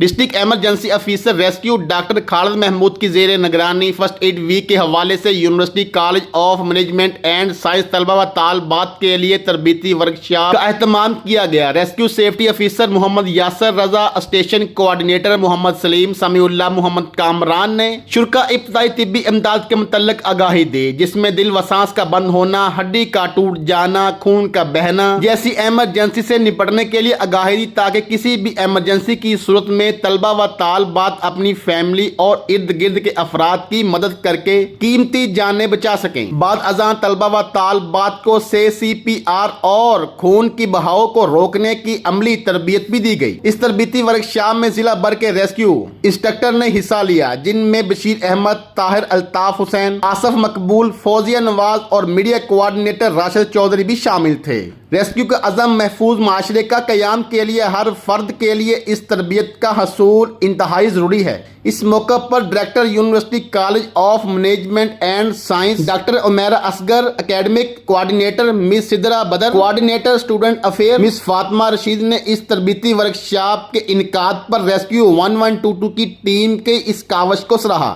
District emergency officer rescue doctor Khalid Mahmood کی زیر نگرانی فرسٹ ایڈ ویک کے حوالے سے university college of management and science طلبہ و طالبات کے لیے تربیتی ورکشاپ کا اہتمام کیا گیا۔ ریسکیو سیفٹی افیسر محمد یاسر رضا، اسٹیشن کوآرڈینیٹر محمد سلیم، سمیع اللہ، محمد کامران نے شرکا ابتدائی طبی امداد کے متعلق آگاہی دی، جس میں دل و سانس کا بند ہونا، ہڈی کا ٹوٹ جانا، خون کا بہنا جیسی ایمرجنسی سے نپٹنے کے لیے آگاہی دی، تاکہ کسی بھی ایمرجنسی کی صورت میں طلبہ و طالبات اپنی فیملی اور ارد گرد کے افراد کی مدد کر کے قیمتی جانیں بچا سکیں۔ بعد ازاں طلبہ و طالبات کو CPR اور خون کی بہاؤ کو روکنے کی عملی تربیت بھی دی گئی۔ اس تربیتی ورکشاپ میں ضلع بھر کے ریسکیو انسٹرکٹر نے حصہ لیا، جن میں بشیر احمد، طاہر الطاف حسین، آصف مقبول، فوزیہ نواز اور میڈیا کوآرڈینیٹر راشد چودھری بھی شامل تھے۔ ریسکیو کا عزم محفوظ معاشرے کا قیام کے لیے ہر فرد کے لیے اس تربیت کا حصول انتہائی ضروری ہے۔ اس موقع پر director university college of management and science doctor Umaira Asghar, academic coordinator miss Sidra Badar, coordinator student affair miss Fatima Rashid نے اس تربیتی ورکشاپ کے انعقاد پر ریسکیو 1122 کی ٹیم کے اس کاوش کو سراہا۔